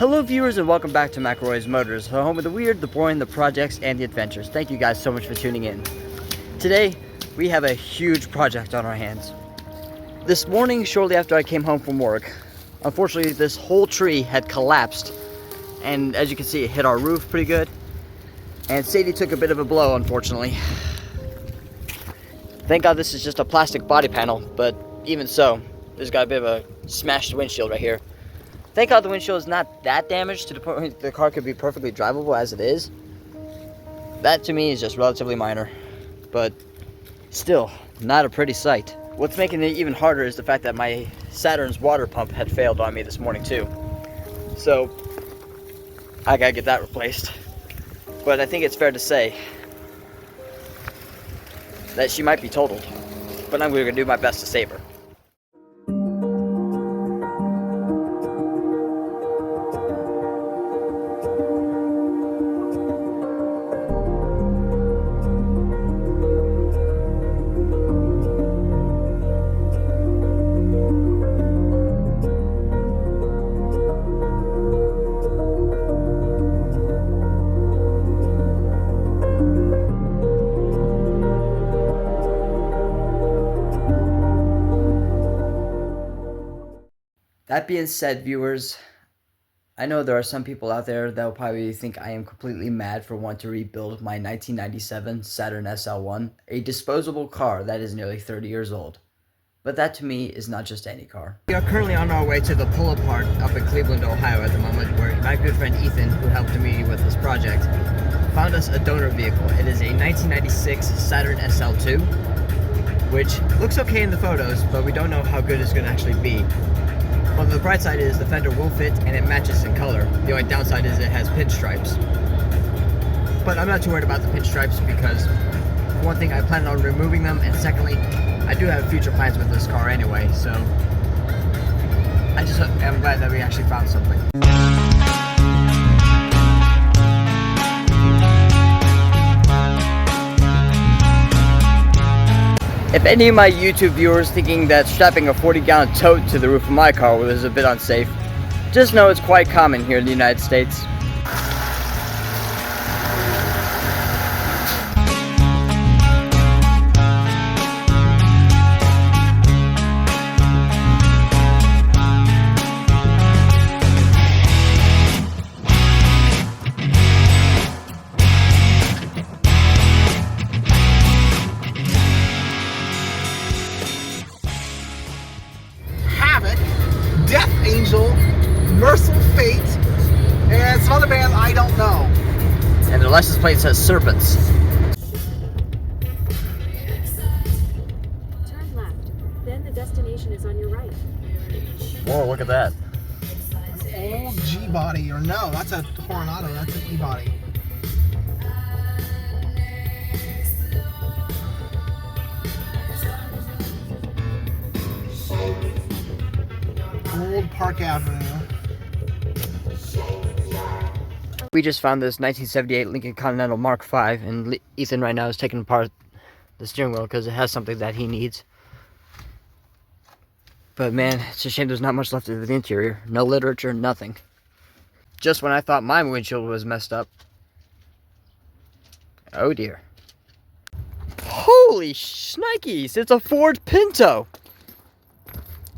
Hello viewers and welcome back to McElroy's Motors, the home of the weird, the boring, the projects, and the adventures. Thank you guys so much for tuning in. Today, we have a huge project on our hands. This morning, shortly after I came home from work, unfortunately this whole tree had collapsed, and as you can see it hit our roof pretty good, and Sadie took a bit of a blow, unfortunately. Thank God this is just a plastic body panel, but even so, there's got a bit of a smashed windshield right here. Thank God the windshield is not that damaged to the point the car could be perfectly drivable as it is. That to me is just relatively minor, but still not a pretty sight. What's making it even harder is the fact that my Saturn's water pump had failed on me this morning too. So I gotta get that replaced. But I think it's fair to say that she might be totaled, but I'm gonna do my best to save her. That being said, viewers, I know there are some people out there that will probably think I am completely mad for wanting to rebuild my 1997 Saturn SL1, a disposable car that is nearly 30 years old. But that to me is not just any car. We are currently on our way to the pull-apart up in Cleveland, Ohio at the moment, where my good friend Ethan, who helped me with this project, found us a donor vehicle. It is a 1996 Saturn SL2, which looks okay in the photos, but we don't know how good it's going to actually be. Well, the bright side is the fender will fit and it matches in color. The only downside is it has pinstripes. But I'm not too worried about the pinstripes because, for one thing, I plan on removing them, and secondly, I do have future plans with this car anyway, so I'm glad that we actually found something. If any of my YouTube viewers thinking that strapping a 40-gallon tote to the roof of my car was a bit unsafe, just know it's quite common here in the United States. Death Angel, Merciful Fate, and some other bands I don't know. And their license plate says Serpents. Turn left, then the destination is on your right. Whoa, look at that. Old G-body, or no, that's a Coronado, that's an E-body. Old Park Avenue. We just found this 1978 Lincoln Continental Mark V, and Ethan right now is taking apart the steering wheel because it has something that he needs. But man, it's a shame there's not much left of the interior. No literature, nothing. Just when I thought my windshield was messed up. Oh dear. Holy shnikes, it's a Ford Pinto!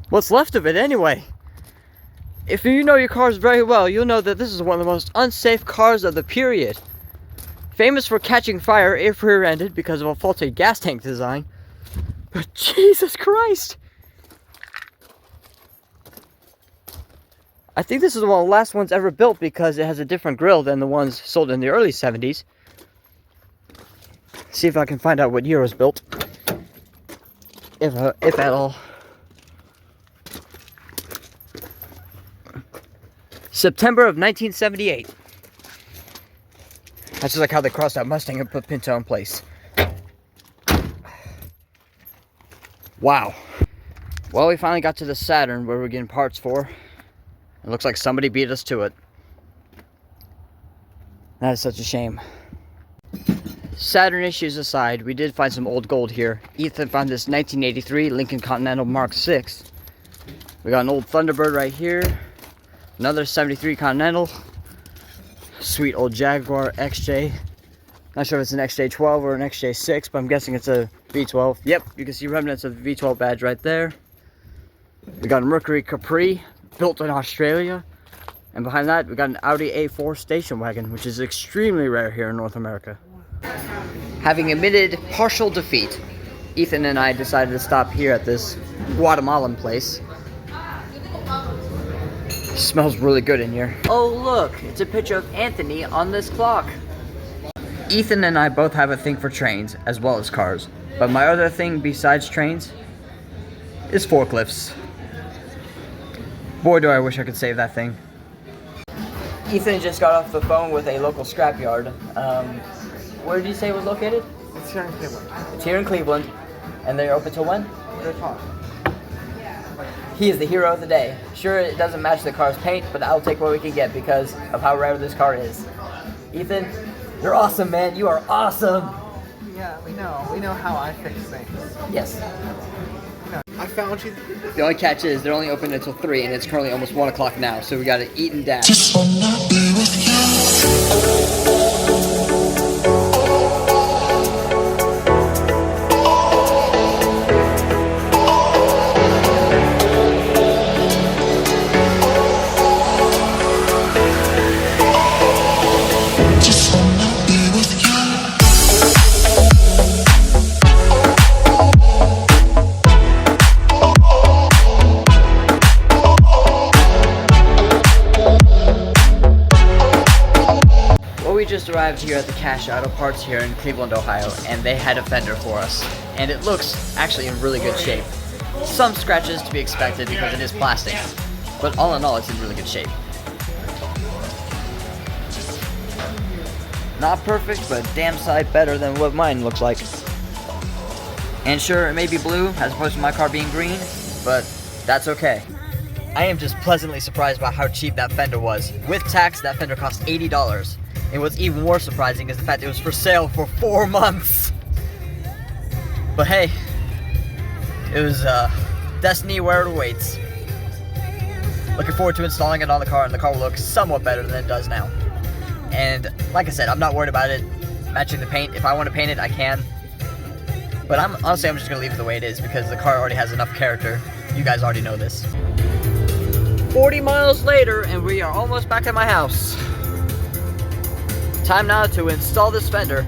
What's left of it anyway? If you know your cars very well, you'll know that this is one of the most unsafe cars of the period. Famous for catching fire if rear-ended because of a faulty gas tank design. But Jesus Christ! I think this is one of the last ones ever built because it has a different grille than the ones sold in the early 70s. See if I can find out what year it was built. If at all. September of 1978. That's just like how they crossed out Mustang and put Pinto in place. Wow. Well, we finally got to the Saturn where we're getting parts for. It looks like somebody beat us to it. That is such a shame. Saturn issues aside, we did find some old gold here. Ethan found this 1983 Lincoln Continental Mark VI. We got an old Thunderbird right here. Another 73 Continental. Sweet old Jaguar XJ. Not sure if it's an XJ12 or an XJ6, but I'm guessing it's a V12. Yep, you can see remnants of the V12 badge right there. We got a Mercury Capri, built in Australia. And behind that, we got an Audi A4 station wagon, which is extremely rare here in North America. Having admitted partial defeat, Ethan and I decided to stop here at this Guatemalan place. It smells really good in here. Oh look, it's a picture of Anthony on this clock. Ethan and I both have a thing for trains, as well as cars. But my other thing besides trains is forklifts. Boy, do I wish I could save that thing. Ethan just got off the phone with a local scrapyard. Where did you say it was located? It's here in Cleveland. It's here in Cleveland. And they're open till when? 3 o'clock. He is the hero of the day. Sure, it doesn't match the car's paint, but I'll take what we can get because of how rare this car is. Ethan, you're awesome, man. You are awesome. Yeah, we know. We know how I fix things. Yes. I found you. The only catch is they're only open until 3, and it's currently almost 1 o'clock now, so we gotta eat and dash. Just wanna be with you. Just wanna be with you. Well, we just arrived here at the Cash Auto Parts here in Cleveland, Ohio, and they had a fender for us. And it looks actually in really good shape. Some scratches to be expected because it is plastic, but all in all, it's in really good shape. Not perfect, but damn sight better than what mine looks like. And sure, it may be blue as opposed to my car being green, but that's okay. I am just pleasantly surprised by how cheap that fender was. With tax, that fender cost $80. And what's even more surprising is the fact it was for sale for 4 months. But hey, it was destiny where it awaits. Looking forward to installing it on the car, and the car will look somewhat better than it does now. And like I said, I'm not worried about it matching the paint. If I want to paint it, I can. But honestly, I'm just going to leave it the way it is because the car already has enough character. You guys already know this. 40 miles later, and we are almost back at my house. Time now to install this fender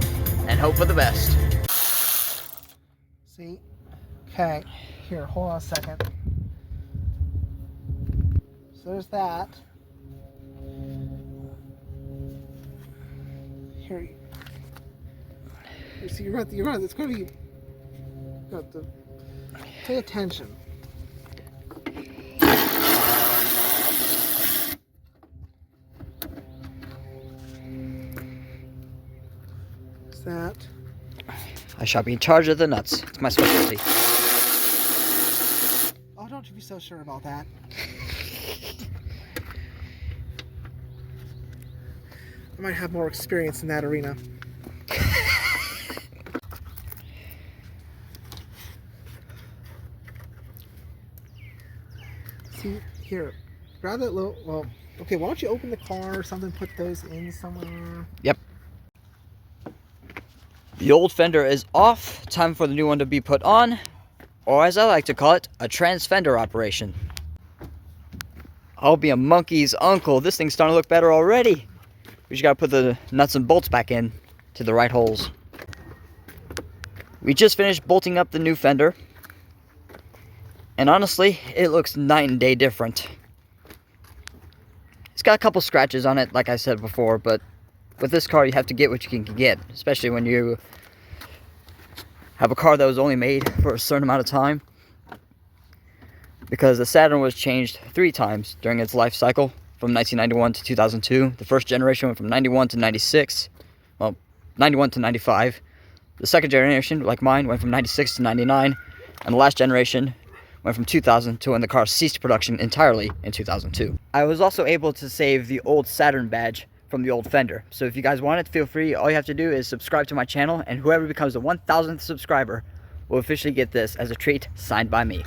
and hope for the best. See? Okay. Here, hold on a second. So there's that. Here. You see, you're right. It's going to be. You have to pay attention. That. I shall be in charge of the nuts. It's my specialty. Oh, don't you be so sure about that. I might have more experience in that arena. See, here. Grab that little. Well, okay, why don't you open the car or something, put those in somewhere? Yep. The old fender is off. Time for the new one to be put on. Or as I like to call it, a trans-fender operation. I'll be a monkey's uncle. This thing's starting to look better already. We just gotta put the nuts and bolts back in to the right holes. We just finished bolting up the new fender. And honestly, it looks night and day different. It's got a couple scratches on it, like I said before, but with this car, you have to get what you can get, especially when you have a car that was only made for a certain amount of time. Because the Saturn was changed 3 times during its life cycle, from 1991 to 2002. The first generation went from 91 to 96, well, 91 to 95. The second generation, like mine, went from 96 to 99, and the last generation went from 2000 to when the car ceased production entirely in 2002. I was also able to save the old Saturn badge from the old fender. So if you guys want it, feel free. All you have to do is subscribe to my channel, and whoever becomes the 1000th subscriber will officially get this as a treat signed by me.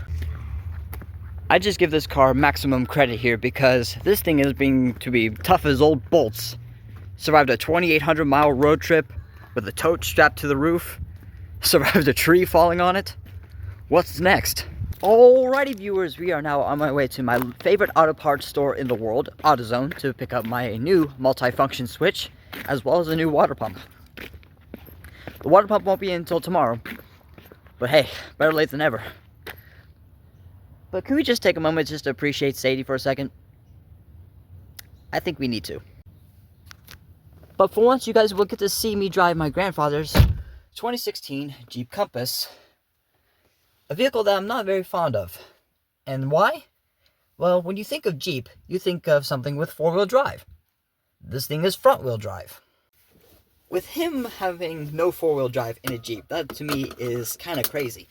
I just give this car maximum credit here because this thing is being to be tough as old bolts. Survived a 2,800 mile road trip with a tote strapped to the roof. Survived a tree falling on it. What's next? Alrighty viewers, we are now on my way to my favorite auto parts store in the world, AutoZone, to pick up my new multifunction switch, as well as a new water pump. The water pump won't be in until tomorrow, but hey, better late than never. But can we just take a moment just to appreciate SADIE for a second? I think we need to. But for once, you guys will get to see me drive my grandfather's 2016 Jeep Compass. A vehicle that I'm not very fond of. And why? Well, when you think of Jeep, you think of something with four-wheel drive. This thing is front-wheel drive. With him having no four-wheel drive in a Jeep, that to me is kind of crazy.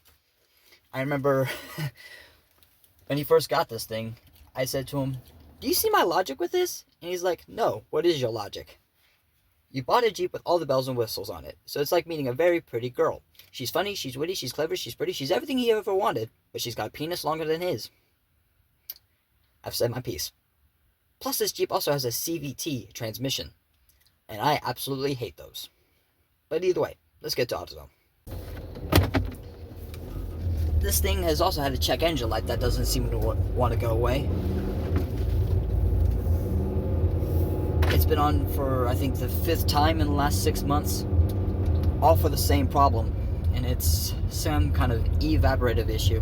I remember when he first got this thing, I said to him, "Do you see my logic with this?" And he's like, "No, what is your logic?" You bought a Jeep with all the bells and whistles on it, so it's like meeting a very pretty girl. She's funny, she's witty, she's clever, she's pretty, she's everything he ever wanted, but she's got a penis longer than his. I've said my piece. Plus, this Jeep also has a CVT transmission, and I absolutely hate those. But either way, let's get to AutoZone. This thing has also had a check engine light that doesn't seem to want to go away. It's been on for, I think, the 5th time in the last 6 months. All for the same problem. And it's some kind of evaporative issue.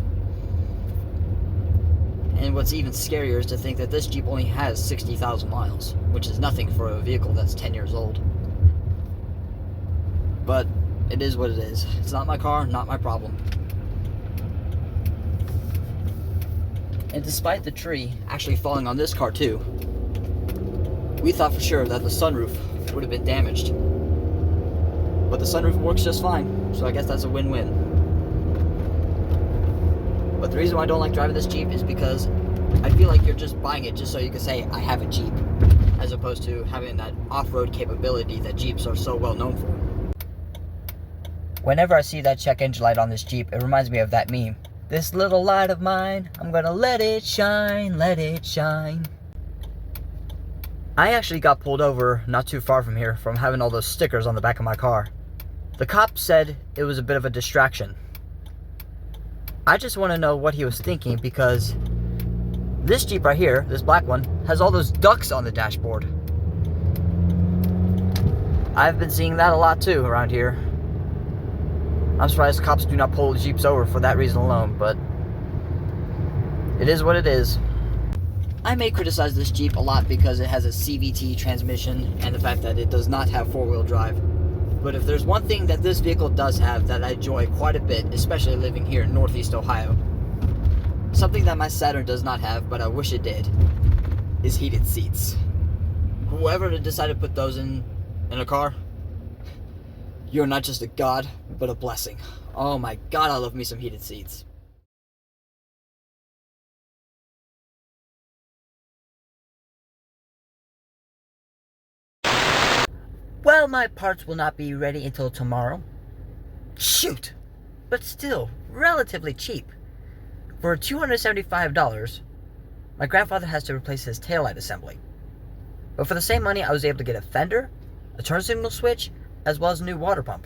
And what's even scarier is to think that this Jeep only has 60,000 miles. Which is nothing for a vehicle that's 10 years old. But it is what it is. It's not my car, not my problem. And despite the tree actually falling on this car too, we thought for sure that the sunroof would have been damaged. But the sunroof works just fine, so I guess that's a win-win. But the reason why I don't like driving this Jeep is because I feel like you're just buying it just so you can say, I have a Jeep, as opposed to having that off-road capability that Jeeps are so well known for. Whenever I see that check engine light on this Jeep, it reminds me of that meme. This little light of mine, I'm gonna let it shine, let it shine. I actually got pulled over not too far from here from having all those stickers on the back of my car. The cop said it was a bit of a distraction. I just want to know what he was thinking because this Jeep right here, this black one, has all those ducks on the dashboard. I've been seeing that a lot too around here. I'm surprised cops do not pull Jeeps over for that reason alone, but it is what it is. I may criticize this Jeep a lot because it has a CVT transmission and the fact that it does not have four-wheel drive. But if there's one thing that this vehicle does have that I enjoy quite a bit, especially living here in Northeast Ohio, something that my Saturn does not have, but I wish it did, is heated seats. Whoever decided to put those in a car, you're not just a god, but a blessing. Oh my god, I love me some heated seats. Well, my parts will not be ready until tomorrow. Shoot! But still, relatively cheap. For $275, my grandfather has to replace his taillight assembly. But for the same money, I was able to get a fender, a turn signal switch, as well as a new water pump.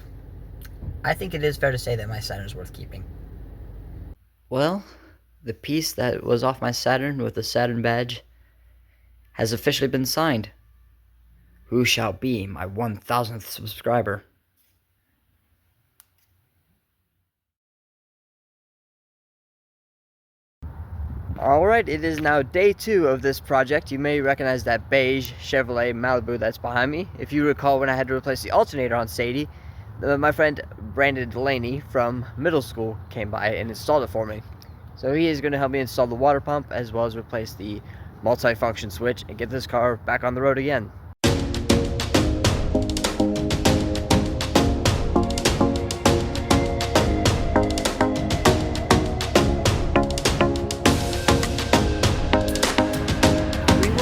I think it is fair to say that my Saturn is worth keeping. Well, the piece that was off my Saturn with the Saturn badge has officially been signed. Who shall be my 1,000th subscriber? Alright, it is now day 2 of this project. You may recognize that beige Chevrolet Malibu that's behind me. If you recall when I had to replace the alternator on SADIE, my friend Brandon Delaney from middle school came by and installed it for me. So he is going to help me install the water pump as well as replace the multi-function switch and get this car back on the road again.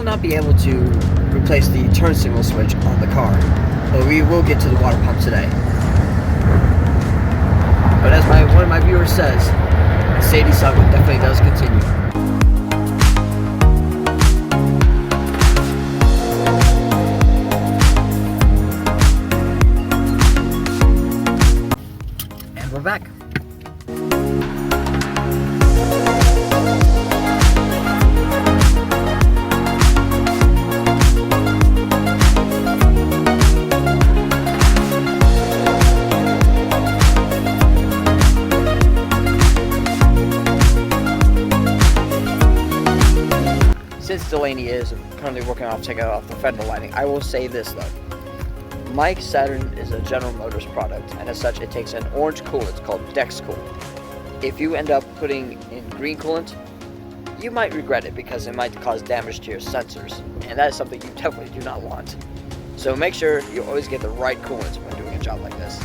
Not be able to replace the turn signal switch on the car, but we will get to the water pump today. But as one of my viewers says, the SADIE saga definitely does continue. we're back. Since Delaney is currently working on taking off the fender lighting, I will say this though. My Saturn is a General Motors product, and as such it takes an orange coolant called Dex coolant. If you end up putting in green coolant, you might regret it because it might cause damage to your sensors, and that is something you definitely do not want. So make sure you always get the right coolant when doing a job like this.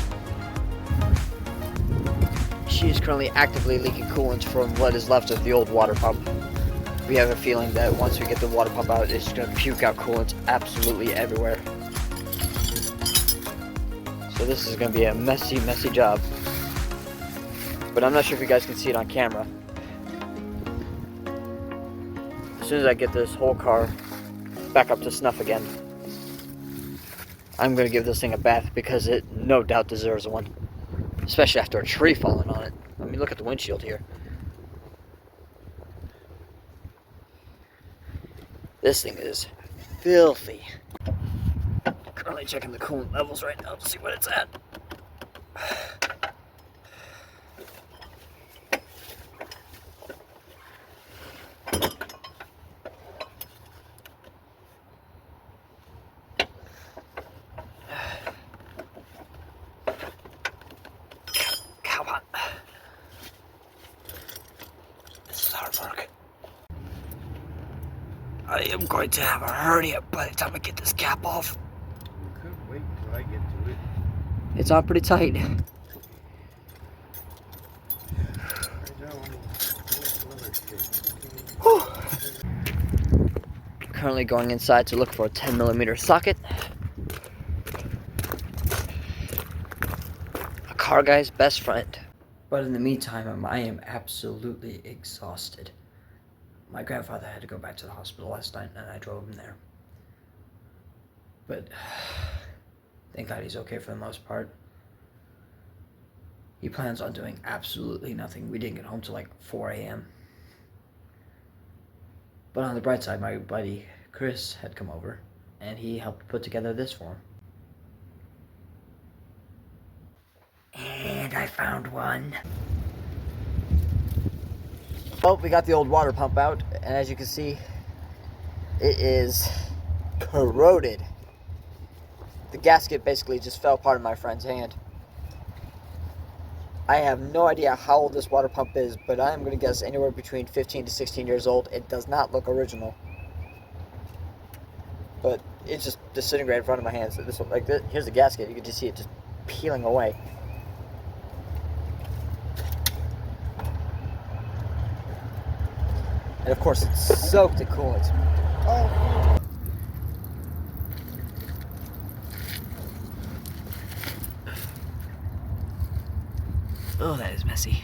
She is currently actively leaking coolant from what is left of the old water pump. We have a feeling that once we get the water pump out, it's going to puke out coolant absolutely everywhere. So this is going to be a messy, messy job. But I'm not sure if you guys can see it on camera. As soon as I get this whole car back up to snuff again, I'm going to give this thing a bath because it no doubt deserves one. Especially after a tree falling on it. I mean, look at the windshield here. This thing is filthy. Currently checking the coolant levels right now to see what it's at. Come on. This is hard work. I am going to have a hernia by the time I get this cap off. You could wait until I get to it. It's on pretty tight. Currently going inside to look for a 10mm socket. A car guy's best friend. But in the meantime, I am absolutely exhausted. My grandfather had to go back to the hospital last night, and I drove him there. But thank God he's okay for the most part. He plans on doing absolutely nothing. We didn't get home till like 4 a.m. But on the bright side, my buddy Chris had come over, and he helped put together this for him. And I found one. Well, we got the old water pump out, and as you can see, it is corroded. The gasket basically just fell apart in my friend's hand. I have no idea how old this water pump is, but I'm going to guess anywhere between 15 to 16 years old. It does not look original. But it's just disintegrated in front of my hands. So this one, like this, here's the gasket. You can just see it just peeling away. And of course, it's soaked in coolant. Oh. Oh, that is messy.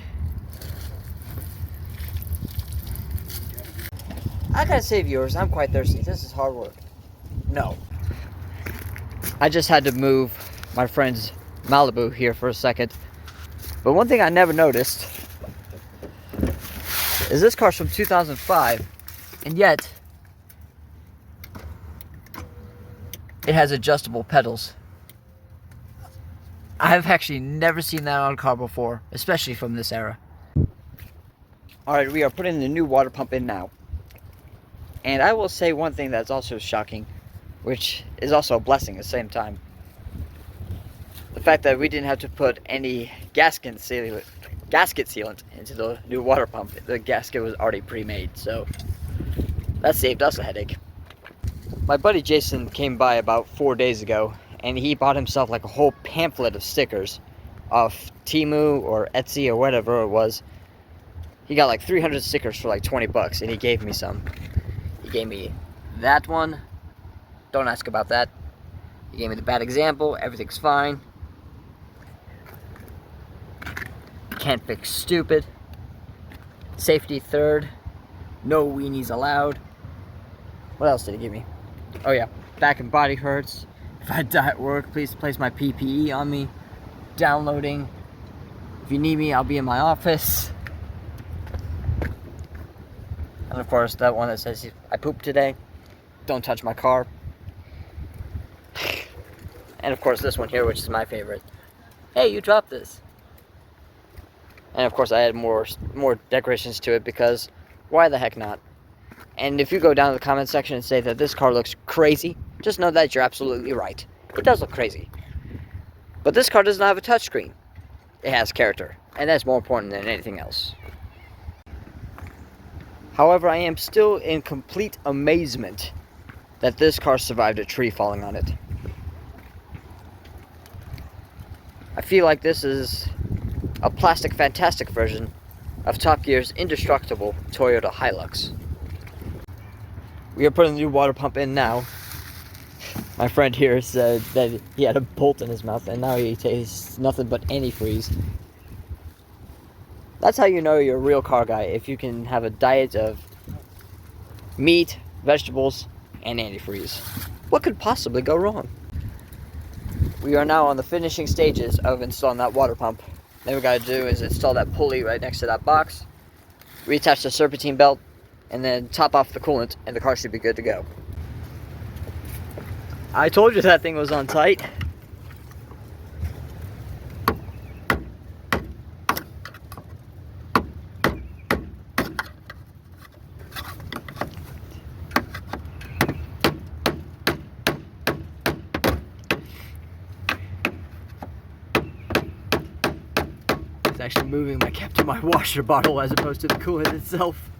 I gotta say, viewers, I'm quite thirsty. This is hard work. No. I just had to move my friend's Malibu here for a second. But one thing I never noticed is this car's from 2005, and yet it has adjustable pedals. I've actually never seen that on a car before, especially from this era. Alright, we are putting the new water pump in now. And I will say one thing that's also shocking, which is also a blessing at the same time. The fact that we didn't have to put any gasket sealant into the new water pump. The gasket was already pre-made, so that saved us a headache. My buddy Jason came by about 4 days ago, and he bought himself like a whole pamphlet of stickers off Temu or Etsy or whatever it was. He got like 300 stickers for like 20 bucks, and he gave me some. He gave me that one. Don't ask about that. He gave me the bad example. Everything's fine. Can't fix stupid. Safety third. No weenies allowed. What else did he give me? Oh yeah, back and body hurts. If I die at work, please place my PPE on me. Downloading If you need me, I'll be in my office. And of course, that one that says I pooped today. Don't touch my car. And of course, this one here, which is my favorite. Hey, you dropped this. And of course, I added more decorations to it because why the heck not? And if you go down to the comment section and say that this car looks crazy, just know that you're absolutely right. It does look crazy. But this car does not have a touchscreen. It has character, and that's more important than anything else. However, I am still in complete amazement that this car survived a tree falling on it. I feel like this is a plastic fantastic version of Top Gear's indestructible Toyota Hilux. We are putting the new water pump in now. My friend here said that he had a bolt in his mouth and now he tastes nothing but antifreeze. That's how you know you're a real car guy, if you can have a diet of meat, vegetables, and antifreeze. What could possibly go wrong? We are now on the finishing stages of installing that water pump. Then we gotta do is install that pulley right next to that box, reattach the serpentine belt, and then top off the coolant, and the car should be good to go. I told you that thing was on tight. It's actually moving my cap to my washer bottle as opposed to the coolant itself.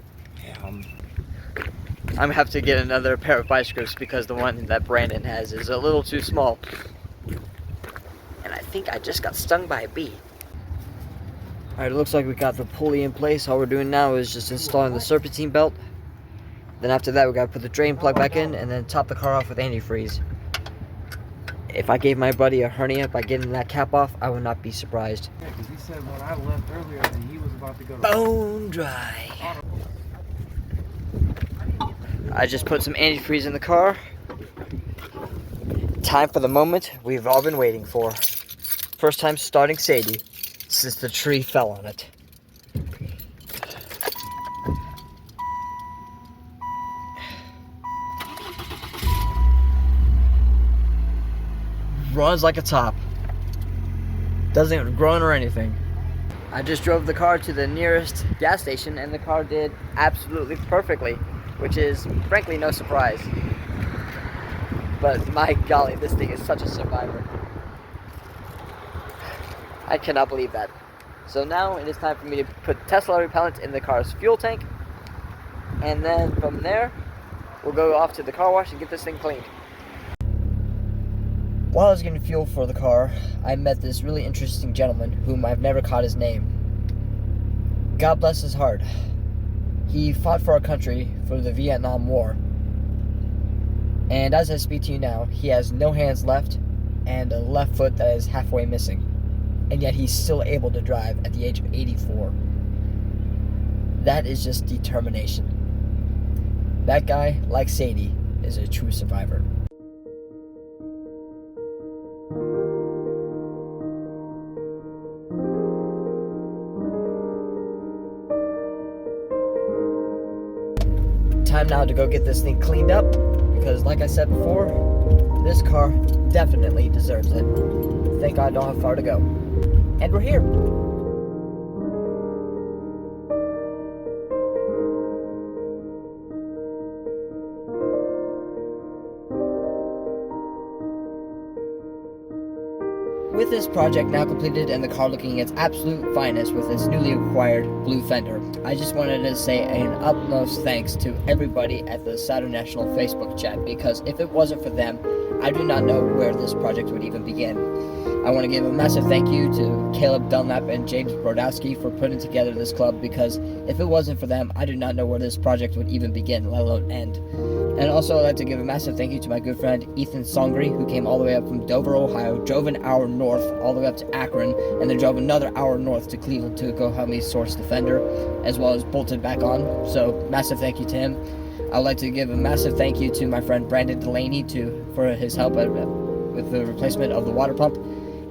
Yeah, I'm gonna have to get another pair of vice grips because the one that Brandon has is a little too small. And I think I just got stung by a bee. Alright, it looks like we got the pulley in place. All we're doing now is just installing the serpentine belt. Then after that we gotta put the drain plug back in and then top the car off with antifreeze. If I gave my buddy a hernia by getting that cap off, I would not be surprised. Yeah, because he said when I left earlier that he was about to go to Bone dry. I just put some antifreeze in the car. Time for the moment we've all been waiting for. First time starting SADIE since the tree fell on it. Runs like a top. Doesn't even groan or anything. I just drove the car to the nearest gas station and the car did absolutely perfectly, which is frankly no surprise. But my golly, this thing is such a survivor. I cannot believe that. So now it is time for me to put Tesla repellent in the car's fuel tank, and then from there we'll go off to the car wash and get this thing cleaned. While I was getting fuel for the car, I met this really interesting gentleman whom I've never caught his name. God bless his heart. He fought for our country for the Vietnam War. And as I speak to you now, he has no hands left and a left foot that is halfway missing. And yet he's still able to drive at the age of 84. That is just determination. That guy, like SADIE, is a true survivor. Time now to go get this thing cleaned up, because like I said before, this car definitely deserves it. Thank God I don't have far to go. And we're here. With this project now completed and the car looking its absolute finest with its newly acquired blue fender, I just wanted to say an utmost thanks to everybody at the Saturn National Facebook chat, because if it wasn't for them, I do not know where this project would even begin. I want to give a massive thank you to Caleb Dunlap and James Brodowski for putting together this club, because if it wasn't for them, I do not know where this project would even begin, let alone end. And also I'd like to give a massive thank you to my good friend Ethan Songri, who came all the way up from Dover, Ohio, drove an hour north all the way up to Akron, and then drove another hour north to Cleveland to go help me source the fender, as well as bolted back on. So massive thank you to him. I'd like to give a massive thank you to my friend Brandon Delaney for his help with the replacement of the water pump.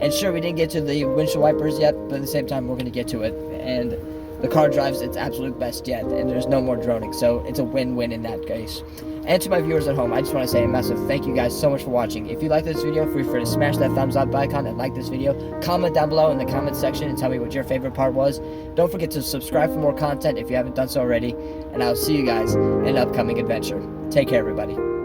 And sure, we didn't get to the windshield wipers yet, but at the same time, we're going to get to it. And the car drives its absolute best yet, and there's no more droning, so it's a win-win in that case. And to my viewers at home, I just want to say a massive thank you guys so much for watching. If you like this video, feel free to smash that thumbs up icon and like this video. Comment down below in the comment section and tell me what your favorite part was. Don't forget to subscribe for more content if you haven't done so already, and I'll see you guys in an upcoming adventure. Take care, everybody.